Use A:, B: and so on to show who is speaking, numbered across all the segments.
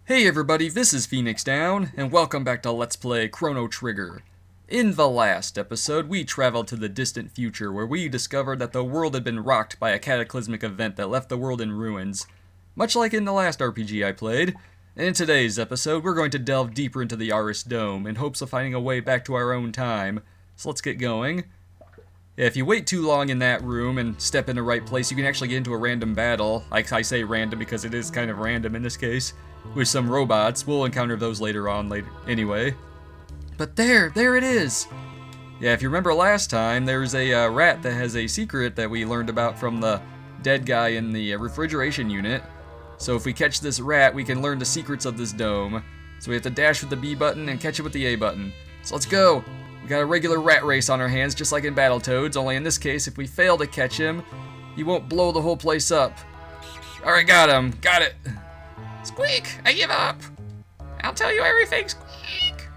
A: Hey everybody, this is Phoenix Down, and welcome back to Let's Play Chrono Trigger. In the last episode, we traveled to the distant future where we discovered that the world had been rocked by a cataclysmic event that left the world in ruins, much like in the last RPG I played. And in today's episode, we're going to delve deeper into the Arris Dome in hopes of finding a way back to our own time. So let's get going. If you wait too long in that room and step in the right place, you can actually get into a random battle. Like I say random because it is kind of random in this case, with some robots. We'll encounter those later anyway. But there it is! Yeah, if you remember last time, there's a rat that has a secret that we learned about from the dead guy in the refrigeration unit. So if we catch this rat, we can learn the secrets of this dome. So we have to dash with the B button and catch it with the A button. So let's go! We got a regular rat race on our hands, just like in Battletoads, only in this case, if we fail to catch him, he won't blow the whole place up. Alright, got him. Got it. Squeak! I give up! I'll tell you everything, Squeak!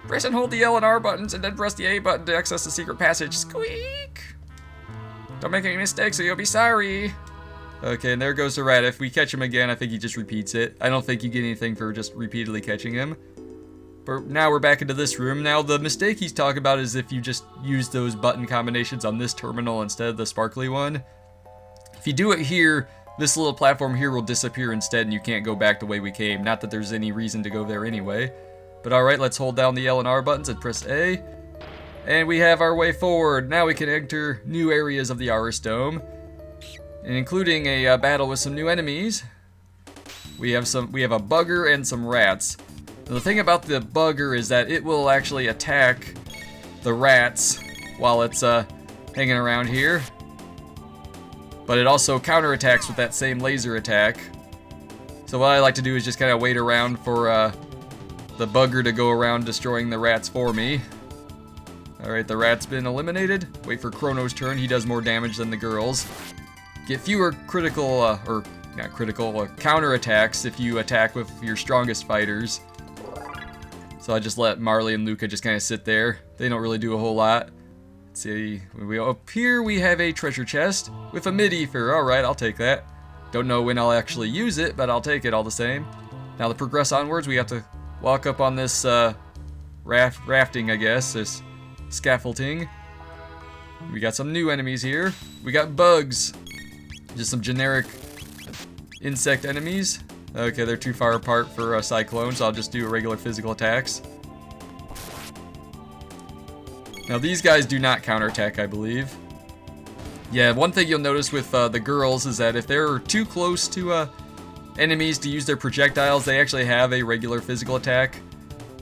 A: Press and hold the L and R buttons, and then press the A button to access the secret passage. Squeak! Don't make any mistakes or you'll be sorry. Okay, and there goes the rat. If we catch him again, I think he just repeats it. I don't think you get anything for just repeatedly catching him. But now we're back into this room. Now the mistake he's talking about is if you just use those button combinations on this terminal instead of the sparkly one. If you do it here, this little platform here will disappear instead and you can't go back the way we came. Not that there's any reason to go there anyway. But alright, let's hold down the L and R buttons and press A. And we have our way forward. Now we can enter new areas of the Arris Dome, and including a battle with some new enemies. We have a bugger and some rats. Now, the thing about the bugger is that it will actually attack the rats while it's hanging around here. But it also counterattacks with that same laser attack. So what I like to do is just kind of wait around for the bugger to go around destroying the rats for me. Alright, the rat's been eliminated. Wait for Crono's turn. He does more damage than the girls. Get fewer critical, counterattacks if you attack with your strongest fighters. So I just let Marley and Luca just kind of sit there. They don't really do a whole lot. Let's see, up here we have a treasure chest with a mid-ether. Alright, I'll take that. Don't know when I'll actually use it, but I'll take it all the same. Now to progress onwards, we have to walk up on this rafting, I guess, this scaffolding. We got some new enemies here. We got bugs. Just some generic insect enemies. Okay, they're too far apart for a cyclone, so I'll just do regular physical attacks. Now these guys do not counterattack, I believe. Yeah, one thing you'll notice with the girls is that if they're too close to enemies to use their projectiles, they actually have a regular physical attack.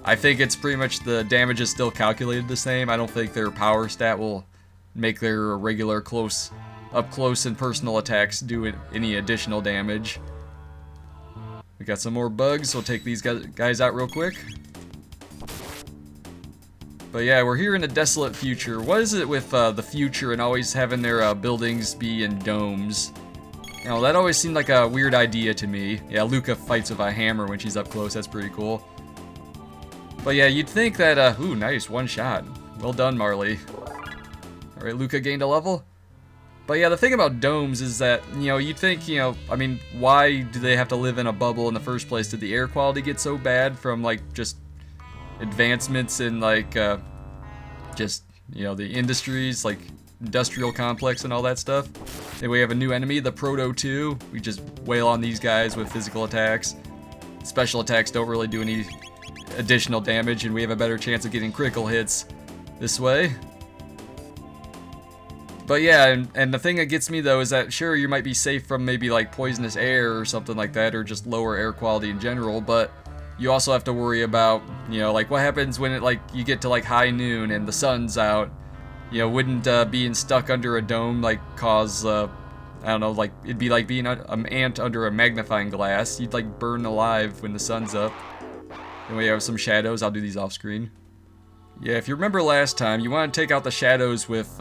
A: I think it's pretty much the damage is still calculated the same. I don't think their power stat will make their regular up close and personal attacks do any additional damage. We got some more bugs, so we'll take these guys out real quick. But yeah, we're here in a desolate future. What is it with the future and always having their buildings be in domes? You know, that always seemed like a weird idea to me. Yeah, Luca fights with a hammer when she's up close. That's pretty cool. But yeah, you'd think that, ooh, nice, one shot. Well done, Marley. Alright, Luca gained a level. But yeah, the thing about domes is that, you know, you'd think, you know, I mean, why do they have to live in a bubble in the first place? Did the air quality get so bad from, like, just advancements in, like, just, you know, the industries, like, industrial complex and all that stuff? Then we have a new enemy, the Proto 2. We just wail on these guys with physical attacks. Special attacks don't really do any additional damage, and we have a better chance of getting critical hits this way. But yeah, and the thing that gets me though is that sure, you might be safe from maybe like poisonous air or something like that, or just lower air quality in general, but you also have to worry about, you know, like what happens when it, like, you get to like high noon and the sun's out. You know, wouldn't being stuck under a dome like cause, I don't know, like it'd be like being an ant under a magnifying glass. You'd like burn alive when the sun's up. And we have some shadows. I'll do these off screen. Yeah, if you remember last time, you want to take out the shadows with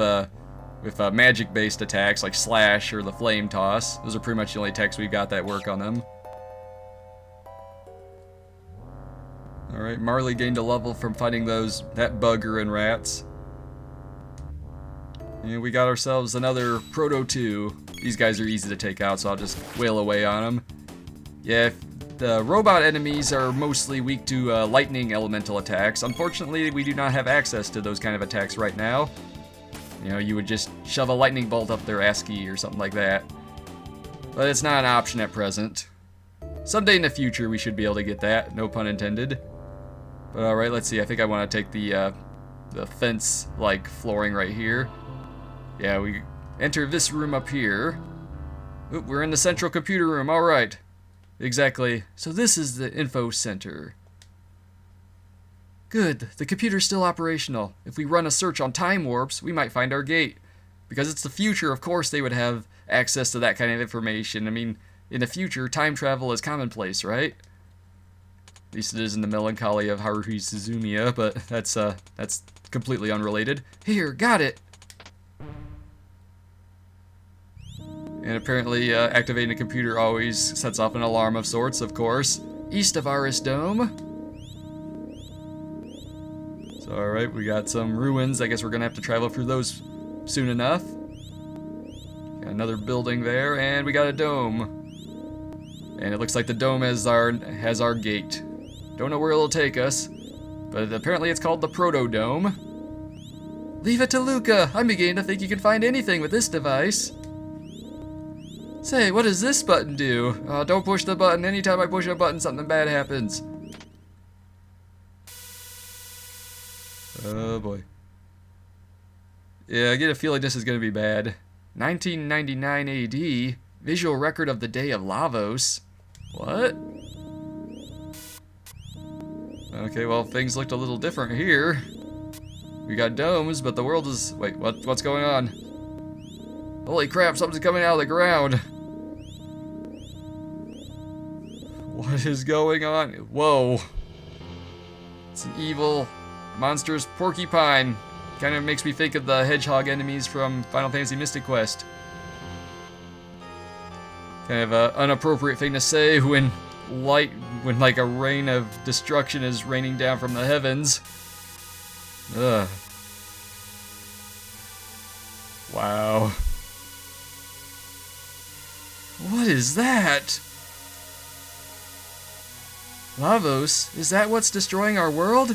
A: magic-based attacks like Slash or the Flame Toss. Those are pretty much the only attacks we've got that work on them. Alright, Marley gained a level from fighting that bugger and rats. And we got ourselves another Proto 2. These guys are easy to take out, so I'll just wail away on them. Yeah, The robot enemies are mostly weak to lightning elemental attacks. Unfortunately, we do not have access to those kind of attacks right now. You know, you would just shove a lightning bolt up their ASCII or something like that. But it's not an option at present. Someday in the future, we should be able to get that. No pun intended. But alright, let's see. I think I want to take the fence-like flooring right here. Yeah, we enter this room up here. Oop, we're in the central computer room. Alright. Exactly. So this is the info center. Good. The computer's still operational. If we run a search on time warps, we might find our gate. Because it's the future, of course they would have access to that kind of information. I mean, in the future, time travel is commonplace, right? At least it is in the melancholy of Haruhi Suzumiya, but that's completely unrelated. Here, got it! And apparently, activating the computer always sets off an alarm of sorts, of course. East of Arris Dome. So, alright, we got some ruins. I guess we're gonna have to travel through those soon enough. Got another building there, and we got a dome. And it looks like the dome has our gate. Don't know where it'll take us, but apparently it's called the Proto Dome. Leave it to Luca. I'm beginning to think you can find anything with this device. Say, what does this button do? Don't push the button. Anytime I push a button, something bad happens. Oh boy. Yeah, I get a feeling this is going to be bad. 1999 AD. Visual record of the day of Lavos. What? Okay, well, things looked a little different here. We got domes, but the world is... Wait, what's going on? Holy crap, something's coming out of the ground. What is going on? Whoa. It's an evil, monstrous porcupine. Kind of makes me think of the hedgehog enemies from Final Fantasy Mystic Quest. Kind of an unappropriate thing to say when like a rain of destruction is raining down from the heavens. Ugh. Wow. What is that? Lavos, is that what's destroying our world?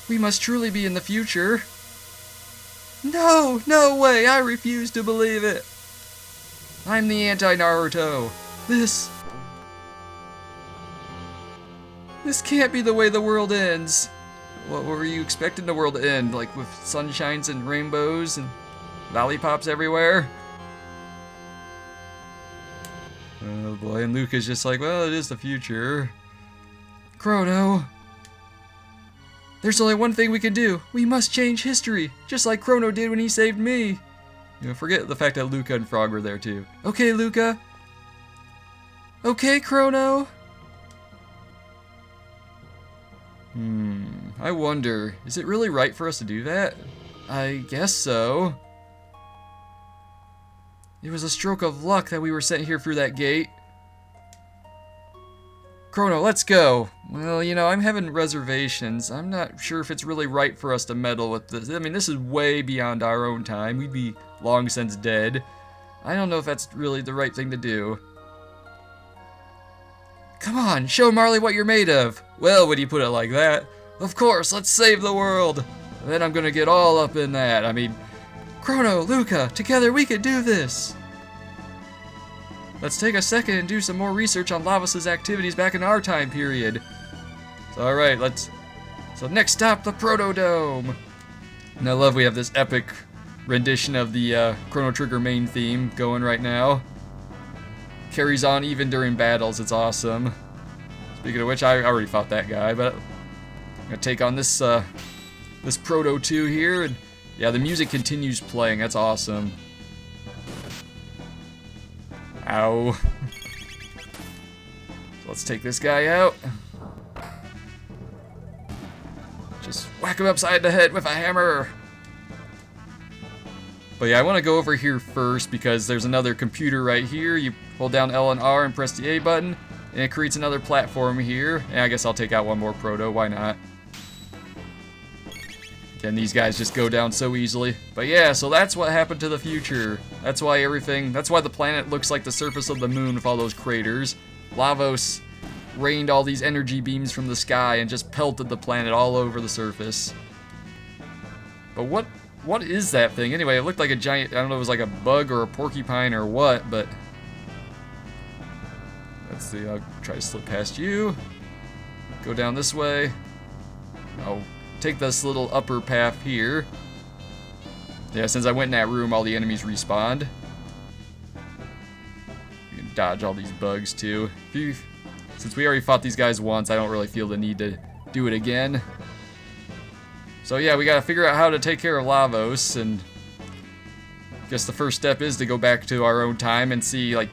A: We must truly be in the future. No, no way, I refuse to believe it. I'm the anti-Naruto. This can't be the way the world ends. What were you expecting the world to end? Like with sunshines and rainbows and lollipops everywhere? Oh boy, and Luca's just like, well, it is the future. Chrono. There's only one thing we can do. We must change history, just like Chrono did when he saved me. You know, forget the fact that Luca and Frog were there too. Okay, Luca. Okay, Chrono. I wonder, is it really right for us to do that? I guess so. It was a stroke of luck that we were sent here through that gate. Chrono, let's go. Well, you know, I'm having reservations. I'm not sure if it's really right for us to meddle with this. I mean, this is way beyond our own time. We'd be long since dead. I don't know if that's really the right thing to do. Come on, show Marley what you're made of. Well, when you put it like that, of course, let's save the world. And then I'm gonna get all up in that. I mean, Chrono, Luca, together we could do this. Let's take a second and do some more research on Lavos' activities back in our time period. So, alright, so next stop, the Proto Dome. And I love we have this epic rendition of the Chrono Trigger main theme going right now. Carries on even during battles, it's awesome. Speaking of which, I already fought that guy, but I'm gonna take on this this Proto 2 here, and yeah, the music continues playing, that's awesome. Ow. So let's take this guy out. Just whack him upside the head with a hammer. But yeah, I want to go over here first because there's another computer right here. You hold down L and R and press the A button, and it creates another platform here. And I guess I'll take out one more Proto, why not? Can these guys just go down so easily? But yeah, so that's what happened to the future. That's why the planet looks like the surface of the moon with all those craters. Lavos rained all these energy beams from the sky and just pelted the planet all over the surface. But what is that thing? Anyway, it looked like a giant, I don't know if it was like a bug or a porcupine or what, but... Let's see, I'll try to slip past you. Go down this way. I'll take this little upper path here. Yeah, since I went in that room, all the enemies respawned. You can dodge all these bugs too. Since we already fought these guys once, I don't really feel the need to do it again. So yeah, we gotta figure out how to take care of Lavos, and I guess the first step is to go back to our own time and see, like,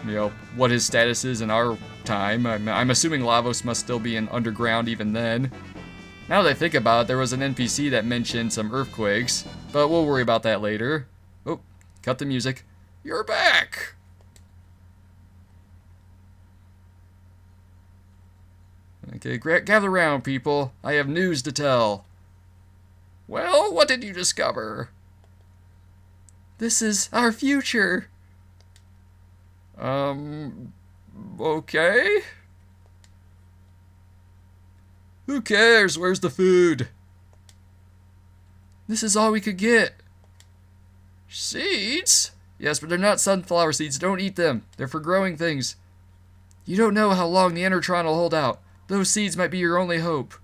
A: you know, what his status is in our time. I'm assuming Lavos must still be in underground even then. Now that I think about it, there was an NPC that mentioned some earthquakes, but we'll worry about that later. Oh, cut the music. You're back! Okay, gather round, people. I have news to tell. Well, what did you discover? This is our future. Okay. Who cares? Where's the food? This is all we could get. Seeds? Yes, but they're not sunflower seeds. Don't eat them. They're for growing things. You don't know how long the Enertron will hold out. Those seeds might be your only hope.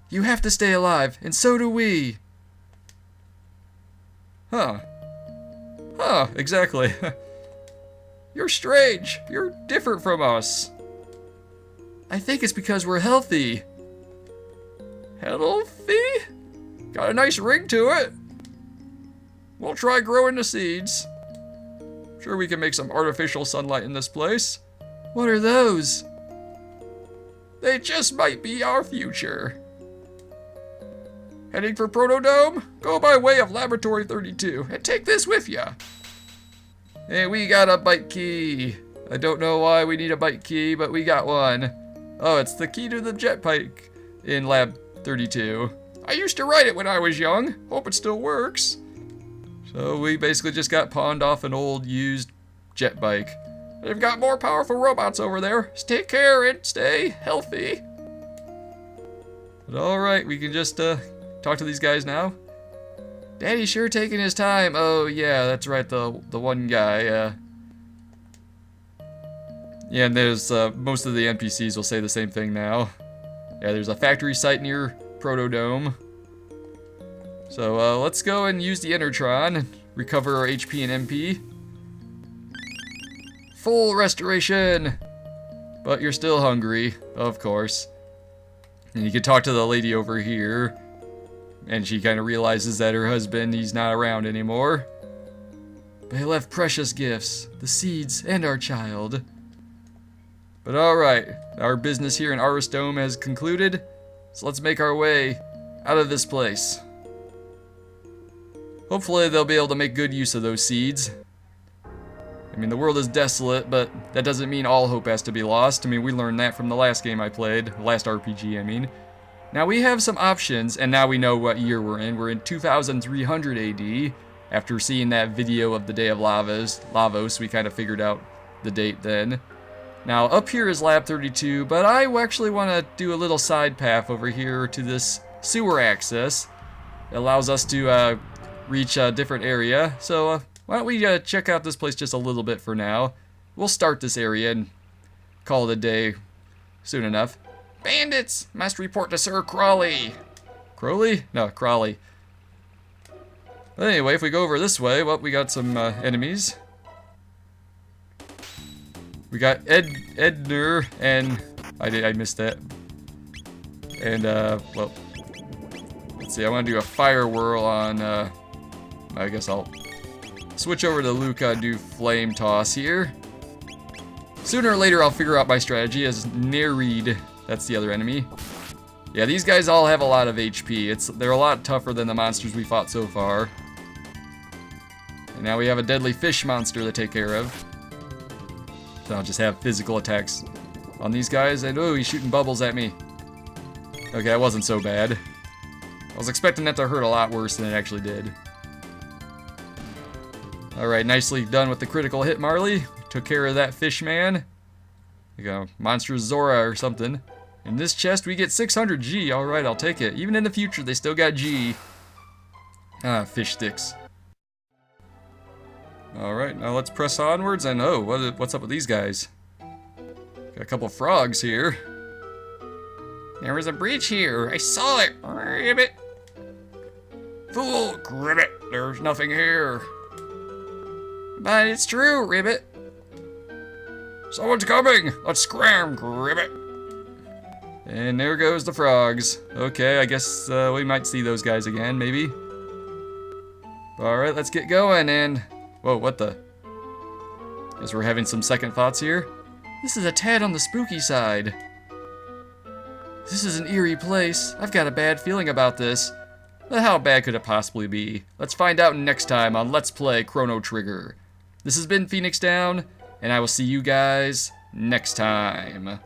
A: You have to stay alive, and so do we. Huh. Huh, exactly. You're strange. You're different from us. I think it's because we're healthy. Healthy? Got a nice ring to it. We'll try growing the seeds. Sure, we can make some artificial sunlight in this place. What are those? They just might be our future. Heading for Chrono Dome? Go by way of Laboratory 32 and take this with ya. Hey, we got a bike key. I don't know why we need a bike key, but we got one. Oh, it's the key to the jet bike in Lab 32. I used to ride it when I was young. Hope it still works. So we basically just got pawned off an old used jet bike. They've got more powerful robots over there. Take care and stay healthy. But alright, we can just talk to these guys now. Daddy's sure taking his time. Oh yeah, that's right, the one guy. Yeah, and there's most of the NPCs will say the same thing now. Yeah, there's a factory site near Proto Dome. So let's go and use the Enertron and recover our HP and MP. Full restoration! But you're still hungry, of course. And you can talk to the lady over here. And she kind of realizes that her husband, he's not around anymore. But he left precious gifts, the seeds, and our child. But alright, our business here in Arris Dome has concluded. So let's make our way out of this place. Hopefully they'll be able to make good use of those seeds. I mean, the world is desolate, but that doesn't mean all hope has to be lost. I mean, we learned that from the last game I played, last RPG, I mean. Now we have some options, and now we know what year we're in. We're in 2300 AD. After seeing that video of the Day of Lavos, we kind of figured out the date then. Now, up here is Lab 32, but I actually want to do a little side path over here to this sewer access. It allows us to reach a different area, so why don't we check out this place just a little bit for now. We'll start this area and call it a day soon enough. Bandits! Must report to Sir Crawley. Crowley? No, Crawley. But anyway, if we go over this way, well, we got some enemies. We got Edner, and I missed that. And, well, let's see, I want to do a fire whirl on, I guess I'll switch over to Luca and do flame toss here. Sooner or later, I'll figure out my strategy as Nereid. That's the other enemy. Yeah, these guys all have a lot of HP. They're a lot tougher than the monsters we fought so far. And now we have a deadly fish monster to take care of. So I'll just have physical attacks on these guys. And oh, he's shooting bubbles at me. Okay, that wasn't so bad. I was expecting that to hurt a lot worse than it actually did. Alright, nicely done with the critical hit, Marley. took care of that fish man. Like a monster Zora or something. In this chest, we get 600 G. Alright, I'll take it. Even in the future, they still got G. Ah, fish sticks. Alright, now let's press onwards. And oh, what's up with these guys? Got a couple frogs here. There was a breach here. I saw it. Ribbit. Fool, Ribbit. There's nothing here. But it's true, Ribbit. Someone's coming. Let's scram, Ribbit. And there goes the frogs. Okay, I guess we might see those guys again, maybe. Alright, let's get going and... Whoa, what the? Guess we're having some second thoughts here. This is a tad on the spooky side. This is an eerie place. I've got a bad feeling about this. But how bad could it possibly be? Let's find out next time on Let's Play Chrono Trigger. This has been Phoenix Down, and I will see you guys next time.